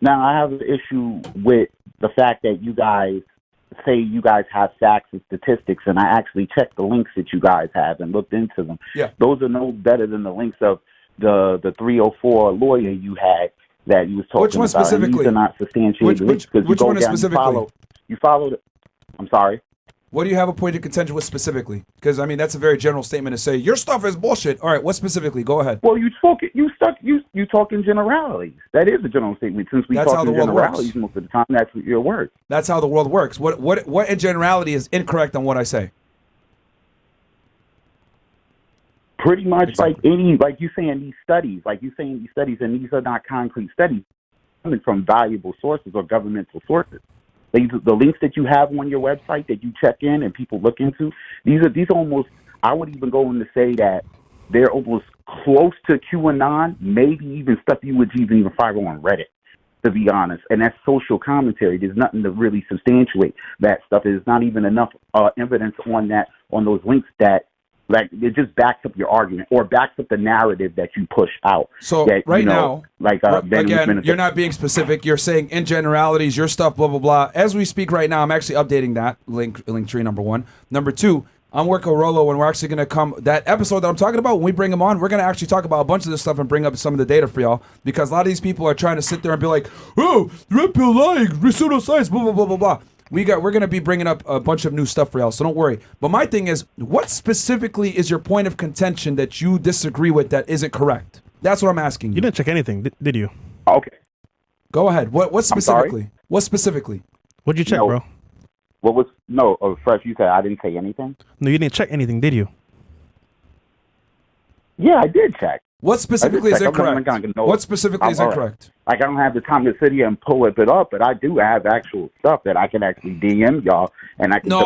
Now, I have an issue with the fact that you guys say you guys have facts and statistics, and I actually checked the links that you guys have and looked into them. Yeah. Those are no better than the links of the 304 lawyer you had that you was talking about. Which one specifically? And these are not substantiated links because you go one is down, specifically? you follow it. I'm sorry. What do you have a point of contention with specifically? Because, I mean, that's a very general statement to say, your stuff is bullshit. All right, what specifically? Go ahead. Well, you talk in generalities. That is a general statement. Since we talk in generalities most of the time, that's your word. That's how the world works. What in generality is incorrect on what I say? Pretty much like you saying these studies, and these are not concrete studies coming from valuable sources or governmental sources. The links that you have on your website that you check in and people look into, these are almost, I would even go in to say that they're almost close to QAnon, maybe even stuff you would even find on Reddit, to be honest. And that's social commentary. There's nothing to really substantiate that stuff. There's not even enough evidence on those links that, like, it just backs up your argument or backs up the narrative that you push out. So that, now, again, you're not being specific. You're saying in generalities, your stuff, blah, blah, blah. As we speak right now, I'm actually updating that link tree, number one. Number two, I'm working with Rollo, and we're actually going to that episode that I'm talking about, when we bring him on, we're going to actually talk about a bunch of this stuff and bring up some of the data for y'all, because a lot of these people are trying to sit there and be like, oh, red pill lying, pseudoscience, blah, blah, blah, blah, blah. We're going to be bringing up a bunch of new stuff for y'all, so don't worry. But my thing is, what specifically is your point of contention that you disagree with that isn't correct? That's what I'm asking you. You didn't check anything, did you? Okay. Go ahead. What specifically? What specifically? What'd you check, bro? Fresh, you said I didn't say anything? No, you didn't check anything, did you? Yeah, I did check. What specifically is incorrect? What specifically is incorrect? Like, I don't have the time to sit here and pull it up, but I do have actual stuff that I can actually DM y'all, and I can No.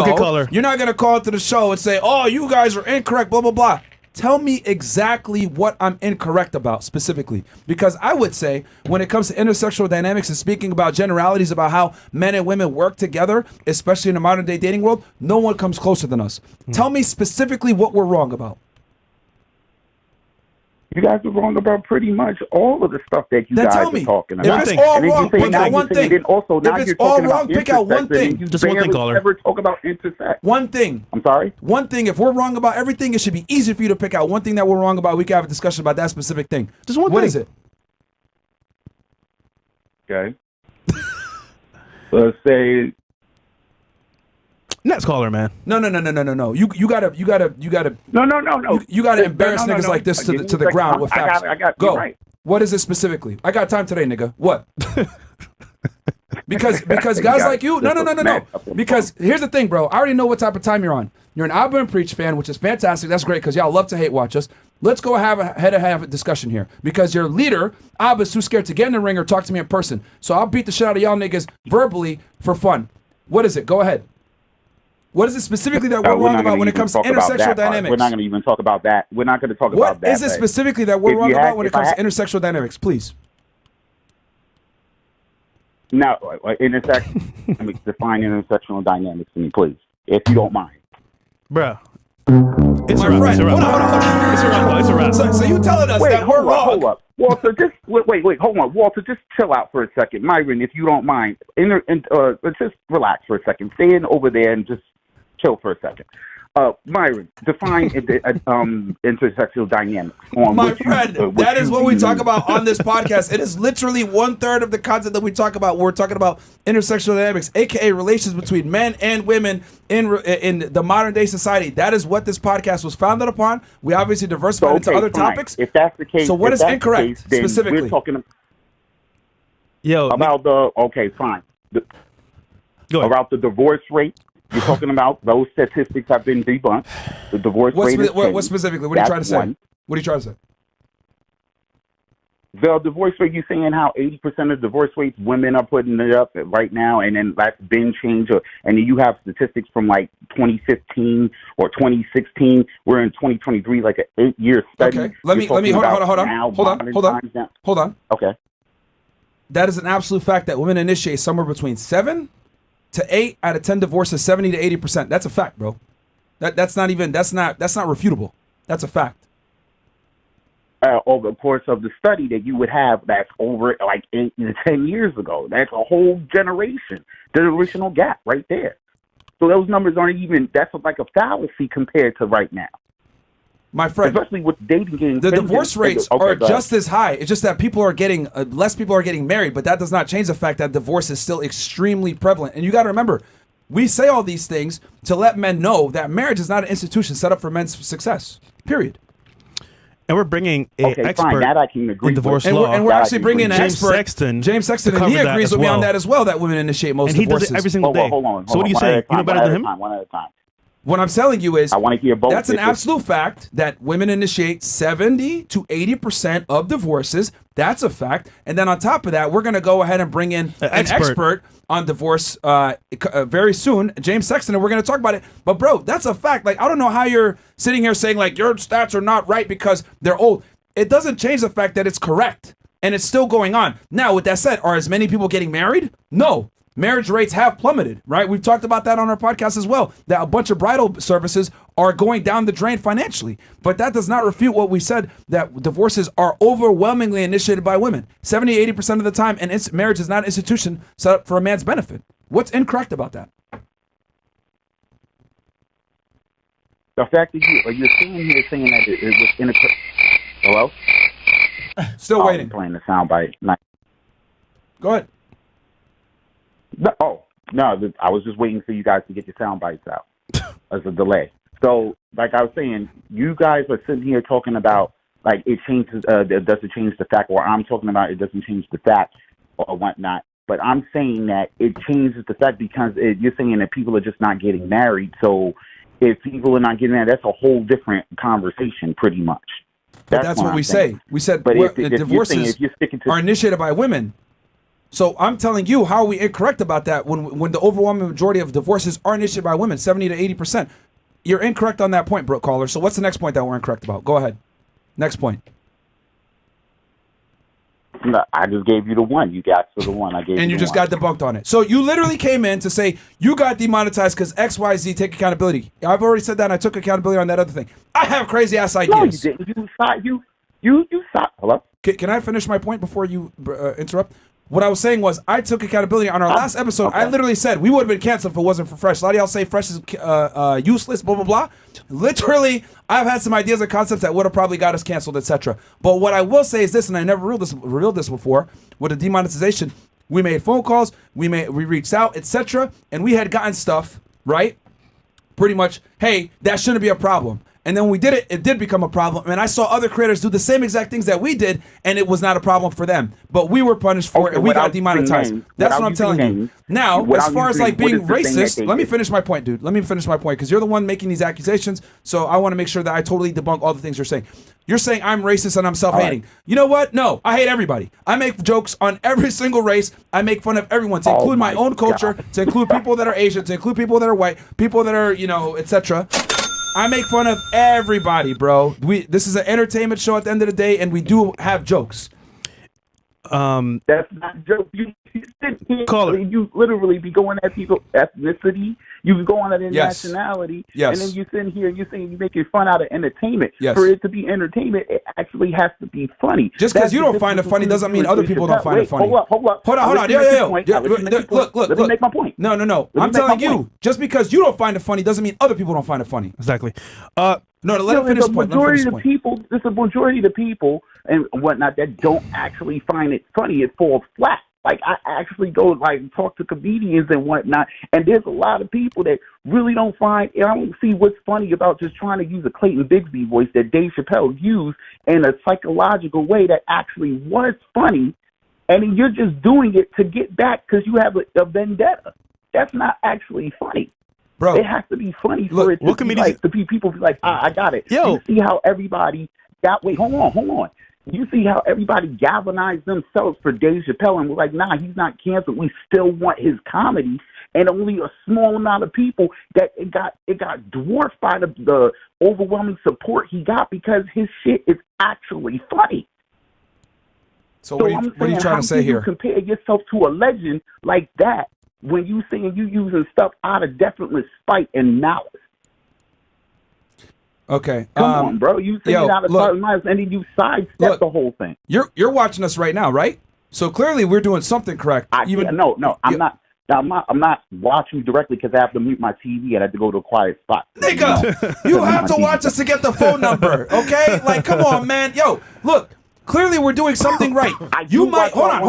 Okay, caller. You're not going to call into the show and say, oh, you guys are incorrect, blah, blah, blah. Tell me exactly what I'm incorrect about specifically. Because I would say when it comes to intersexual dynamics and speaking about generalities about how men and women work together, especially in the modern day dating world, no one comes closer than us. Tell me specifically what we're wrong about. You guys are wrong about pretty much all of the stuff that you guys are talking about. If it's all wrong, pick out one thing. If it's all wrong, pick out one thing. Just one thing, caller. Never talk about intersex. One thing. I'm sorry? One thing. If we're wrong about everything, it should be easy for you to pick out one thing that we're wrong about. We can have a discussion about that specific thing. Just one thing. What is it? Okay. Let's say... Next caller, man. No. You gotta. No. You gotta embarrass niggas like this to the ground with facts. I got Go. Right. What is it specifically? I got time today, nigga. What? because guys like you. No. Because here's the thing, bro. I already know what type of time you're on. You're an abaandpreach fan, which is fantastic. That's great because y'all love to hate watch us. Let's go have a discussion here because your leader, Ab, is too scared to get in the ring or talk to me in person. So I'll beat the shit out of y'all niggas verbally for fun. What is it? Go ahead. What is it specifically that we're wrong about when it comes to intersexual dynamics? We're not going to even talk about that. We're not going to talk about that. What is it specifically that we're wrong about when it comes to intersexual dynamics? Please. No, define intersectional dynamics to me, please, if you don't mind. Bruh. It's a wrap. Hold on. It's a wrap. So you telling us that we're wrong? Hold up. Walter, just wait, hold on. Walter, just chill out for a second. Myron, if you don't mind, just relax for a second. Stay in over there and just chill for a second. Myron, define intersexual dynamics. My friend, that is what we talk about on this podcast. It is literally 1/3 of the content that we talk about. We're talking about intersexual dynamics, aka relations between men and women in the modern day society. That is what this podcast was founded upon. We obviously diversified into other topics. If that's the case, so what is incorrect specifically? We're talking about fine. About the divorce rate. You're talking about those statistics have been debunked. The divorce rate is what specifically? What are you trying to say? What are you trying to say? The divorce rate, you're saying how 80% of divorce rates, women are putting it up right now, and then that's been changed. And you have statistics from like 2015 or 2016. We're in 2023, like an 8-year study. Okay, let me hold on. Okay. That is an absolute fact that women initiate somewhere between 7 to 8 out of 10 divorces, 70 to 80%. That's a fact, bro. That's not refutable. That's a fact. over the course of the study that you would have that's over like 8 to 10 years ago. That's a whole generational gap right there. So those numbers aren't even, that's like a fallacy compared to right now. My friend, especially with dating games, the divorce rates are just as high. It's just that people are getting less people are getting married, but that does not change the fact that divorce is still extremely prevalent. And you got to remember, we say all these things to let men know that marriage is not an institution set up for men's success. Period. And we're bringing an expert fine, that I can agree in divorce with. law. And we're actually bringing an James expert, Sexton, James Sexton, and he agrees with me on that as well, that women initiate most divorces. And he does it every single day. Hold on, so what are you saying? You know better than him? One at a time. What I'm telling you is, I want to hear both. That's an absolute fact that women initiate 70 to 80% of divorces. That's a fact. And then on top of that, we're going to go ahead and bring in an expert on divorce very soon, James Sexton, and we're going to talk about it. But bro, that's a fact. Like, I don't know how you're sitting here saying like your stats are not right because they're old. It doesn't change the fact that it's correct and it's still going on. Now, with that said, are as many people getting married? No. Marriage rates have plummeted, right? We've talked about that on our podcast as well, that a bunch of bridal services are going down the drain financially. But that does not refute what we said, that divorces are overwhelmingly initiated by women. 70, 80% of the time, and marriage is not an institution set up for a man's benefit. What's incorrect about that? The fact that you're sitting here saying that it was incorrect. Hello? Still waiting. I'm playing the soundbite. Go ahead. No, I was just waiting for you guys to get your sound bites out as a delay. So, like I was saying, you guys are sitting here talking about, like, it changes, it doesn't change the fact, or I'm talking about it doesn't change the fact or whatnot. But I'm saying that it changes the fact because you're saying that people are just not getting married. So if people are not getting married, that's a whole different conversation pretty much. That's what we say. We said divorces are initiated by women. So I'm telling you, how are we incorrect about that when the overwhelming majority of divorces are initiated by women, 70 to 80%? You're incorrect on that point, Brooke Caller. So what's the next point that we're incorrect about? Go ahead. Next point. No, I just gave you the one. You got to the one. I gave you. And you just got debunked on it. So you literally came in to say you got demonetized because XYZ, take accountability. I've already said that, and I took accountability on that other thing. I have crazy ass ideas. No, you didn't. You shot. Hello? Can I finish my point before you interrupt? What I was saying was I took accountability on our last episode. Okay. I literally said we would have been canceled if it wasn't for Fresh. A lot of y'all say Fresh is useless, blah, blah, blah. Literally, I've had some ideas and concepts that would have probably got us canceled, etc. But what I will say is this, and I never revealed this before, with the demonetization, we made phone calls, we reached out, etc., and we had gotten stuff, right? Pretty much, hey, that shouldn't be a problem. And then when we did it, it did become a problem. And I saw other creators do the same exact things that we did, and it was not a problem for them. But we were punished for it, and we got demonetized. That's what I'm telling you. Now, as far as like being racist, let me finish my point, dude. Let me finish my point, because you're the one making these accusations, so I want to make sure that I totally debunk all the things you're saying. You're saying I'm racist and I'm self-hating. Right. You know what? No, I hate everybody. I make jokes on every single race. I make fun of everyone, to include my own culture, to include people that are Asian, to include people that are white, people that are, etc. I make fun of everybody, bro. This is an entertainment show at the end of the day, and we do have jokes. That's not joke. You literally be going at people's ethnicity. You be going at their nationality, and then you sit here and you're saying you're making fun out of entertainment. Yes. For it to be entertainment, it actually has to be funny. Just because you don't find it funny doesn't mean other people don't find it funny. Hold on. Let me make my point. No. I'm telling you, just because you don't find it funny doesn't mean other people don't find it funny. Exactly. No, let me finish the point. There's a majority of the people and whatnot that don't actually find it funny. It falls flat. Like, I actually go, like, talk to comedians and whatnot, and there's a lot of people that really don't find, I don't see what's funny about just trying to use a Clayton Bigsby voice that Dave Chappelle used in a psychological way that actually was funny, and you're just doing it to get back because you have a vendetta. That's not actually funny. Bro, it has to be funny for it to be like, to be people be like, I got it. Yo. You see how everybody got, wait, hold on. You see how everybody galvanized themselves for Dave Chappelle and was like, nah, he's not canceled. We still want his comedy. And only a small amount of people that it got dwarfed by the overwhelming support he got because his shit is actually funny. So what are you trying to say here? You compare yourself to a legend like that when you saying you using stuff out of definite spite and malice. Okay. Come on, bro. You say you're not a certain life, and then you sidestep the whole thing. You're watching us right now, right? So clearly we're doing something correct. No, I'm not. I'm not watching you directly because I have to mute my TV and I have to go to a quiet spot. Nigga, you have to watch us to get the phone number, okay? Like, come on, man. Yo, look. Clearly, we're doing something right. You might hold on.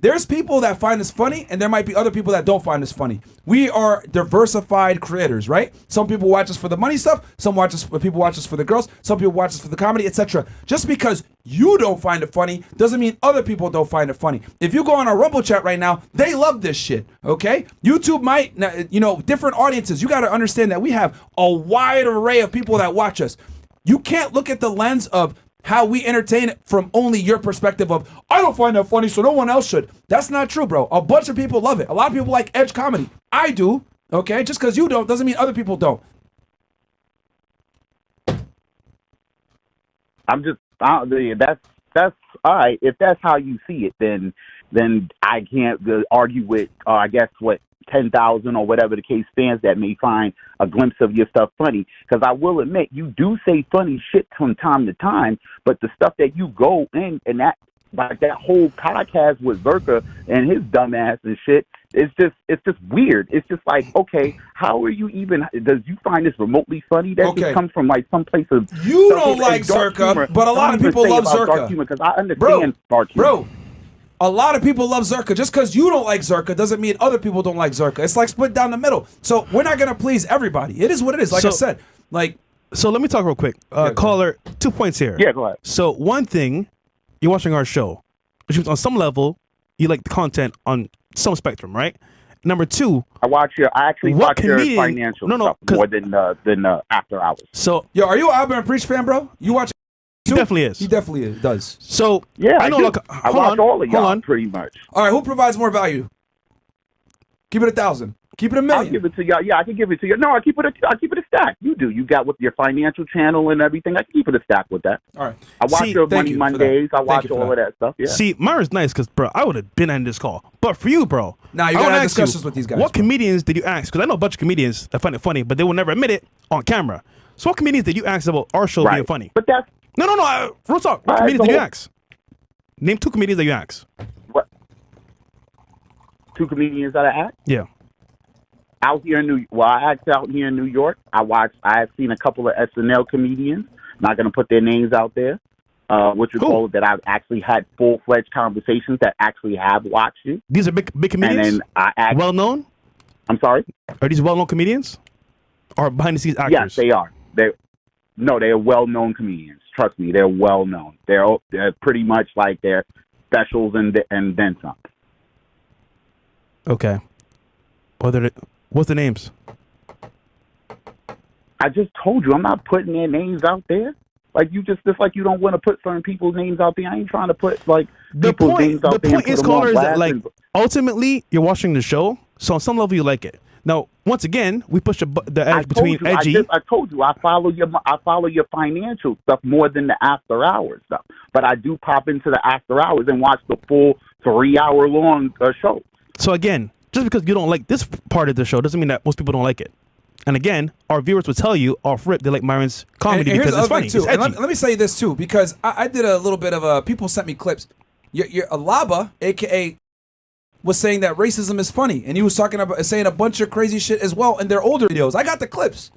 There's people that find this funny, and there might be other people that don't find this funny. We are diversified creators, right? Some people watch us for the money stuff. People watch us for the girls. Some people watch us for the comedy, etc. Just because you don't find it funny doesn't mean other people don't find it funny. If you go on our Rumble chat right now, they love this shit, okay? YouTube might, different audiences. You got to understand that we have a wide array of people that watch us. You can't look at the lens of how we entertain it from only your perspective of, I don't find that funny, so no one else should. That's not true, bro. A bunch of people love it. A lot of people like edge comedy. I do, okay? Just because you don't doesn't mean other people don't. That's all right. If that's how you see it, then I can't argue with, I guess, what 10,000 or whatever the case stands that may find a glimpse of your stuff funny. Because I will admit, you do say funny shit from time to time, but the stuff that you go in and that, like that whole podcast with Zherka and his dumbass and shit, it's just weird. It's just like, okay, how are you even? Does you find this remotely funny? That just comes from like some place of you don't like Zherka, but a lot of people love Zherka. Because I understand dark humor. Bro. A lot of people love Zherka. Just because you don't like Zherka doesn't mean other people don't like Zherka. It's like split down the middle. So we're not gonna please everybody. It is what it is. Like I said, So let me talk real quick. Caller, 2 points here. Yeah, go ahead. So one thing, you're watching our show, which means on some level, you like the content on some spectrum, right? Number two, I actually watch your financial stuff more than After Hours. So, yo, are you an abaandpreach fan, bro? You watch? He definitely is. He definitely is, does. So yeah, I know. I watch all of y'all pretty much. All right, who provides more value? Keep it 1,000. Keep it 1,000,000. I'll give it to y'all. Yeah, I can give it to you. No, I keep it a stack. You do. You got with your financial channel and everything. I can keep it a stack with that. All right. I watch your Money Mondays. I watch all of that stuff. Yeah. See, Myron's nice because, bro, I would have been on this call. But for you, bro, you gotta have discussions with these guys. What comedians did you ask? Because I know a bunch of comedians that find it funny, but they will never admit it on camera. So what comedians did you ask about our show being funny? But that's no. Real talk. What comedians did you ask? Name 2 comedians that you asked. What? 2 comedians that I asked? Yeah. Out here in I asked out here in New York. I have seen a couple of SNL comedians. Not going to put their names out there. What you call it, that I've actually had full-fledged conversations that actually have watched you. These are big comedians? And then I asked, well-known? I'm sorry? Are these well-known comedians? Or behind-the-scenes actors? Yes, they are. They're well-known comedians. Trust me, they're well-known. They're pretty much like their specials and then some. Okay. What's the names? I just told you, I'm not putting their names out there. Like you just like you don't want to put certain people's names out there. I ain't trying to put like people's names out there. The point is, caller, is that like ultimately you're watching the show, so on some level you like it. Now, once again, we push the edge between edgy. I told you, I follow your financial stuff more than the After Hours stuff. But I do pop into the After Hours and watch the full 3-hour long show. So again, just because you don't like this part of the show doesn't mean that most people don't like it. And again, our viewers will tell you off rip they like Myron's comedy because it's funny. Too. And let me say this too, because I did a little bit of people sent me clips. Your Alaba, aka, was saying that racism is funny, and he was saying a bunch of crazy shit as well in their older videos. I got the clips,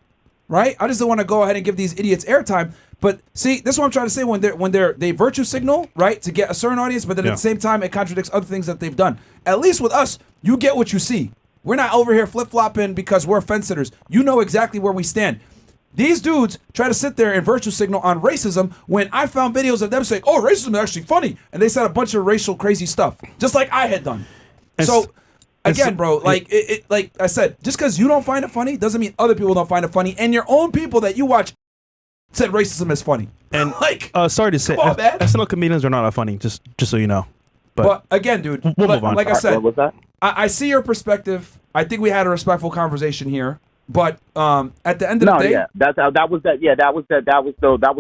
right? I just don't want to go ahead and give these idiots airtime. But see, this is what I'm trying to say. When they virtue signal, right, to get a certain audience, but then at the same time it contradicts other things that they've done. At least with us, you get what you see. We're not over here flip-flopping because we're fence sitters. You know exactly where we stand. These dudes try to sit there and virtue signal on racism when I found videos of them saying, oh, racism is actually funny. And they said a bunch of racial crazy stuff, just like I had done. So, again, bro, like like I said, just because you don't find it funny doesn't mean other people don't find it funny. And your own people that you watch said racism is funny. And sorry to say, SNL comedians are not that funny, just so you know. But again, dude, we'll move on. Like I said, what was that? I see your perspective. I think we had a respectful conversation here. But at the end of the day, that was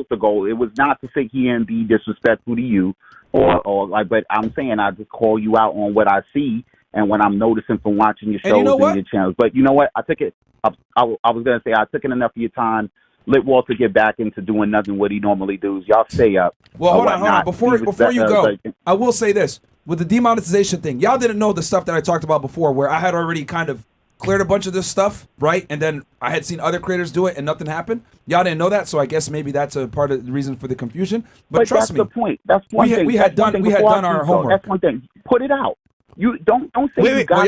the goal. It was not to sit here and be disrespectful to you, or like. But I'm saying I just call you out on what I see, and when I'm noticing from watching your shows And you know what? your channels. But you know what? I took it. I was gonna say I took it enough of your time. Let Walter get back into doing nothing what he normally does. Y'all stay up. Well, hold on. Before you go, I will say this. With the demonetization thing, y'all didn't know the stuff that I talked about before, where I had already kind of cleared a bunch of this stuff, right? And then I had seen other creators do it and nothing happened. Y'all didn't know that, so I guess maybe that's a part of the reason for the confusion. But trust me, that's the point. That's one thing. We had done our homework. That's one thing. Put it out. You don't say you got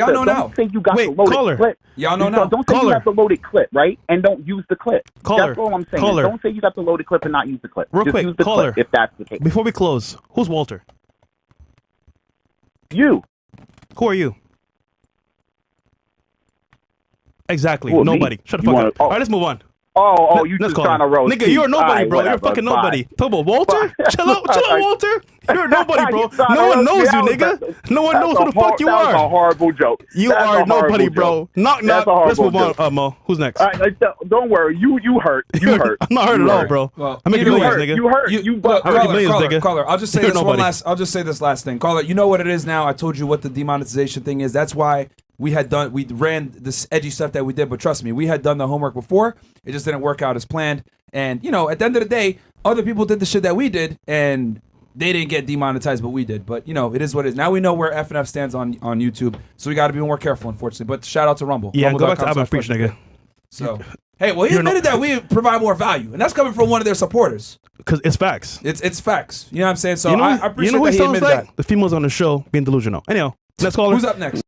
the loaded clip. Y'all know now. Don't say you have the loaded clip, right? And don't use the clip. That's all I'm saying. Caller. Don't say you got the loaded clip and not use the clip. Real Just quick, use the caller. clip if that's the case. Before we close, who's Walter? You. Who are you? Exactly. Who, nobody. Me? Shut the fuck up. All right, let's move on. You just trying to roast. Nigga, you're nobody, bro. You're fucking nobody. Talk about Walter? Chill out, Walter. You're nobody, bro. No one knows you, nigga. No one knows who the fuck you are. That's a horrible joke. You are nobody, bro. Knock. Let's move on, Mo. Who's next? Don't worry. You hurt. You hurt. I'm not hurt at all, bro. Well, I'm making millions, nigga. You hurt. Caller, I'll just say this one last. I'll just say this last thing. Caller, you know what it is now. I told you what the demonetization thing is. That's why we ran this edgy stuff that we did, but trust me, we had done the homework before. It just didn't work out as planned. And, you know, at the end of the day, other people did the shit that we did, and they didn't get demonetized, but we did. But, you know, it is what it is. Now we know where FNF stands on YouTube, so we got to be more careful, unfortunately. But shout out to Rumble. Yeah, go back to abaandpreach, nigga. So, hey, well, he admitted that we provide more value, and that's coming from one of their supporters. Because it's facts. It's facts. You know what I'm saying? So I appreciate who that he sounds admitted like? that. The females on the show being delusional. Anyhow, let's call her. Who's up next?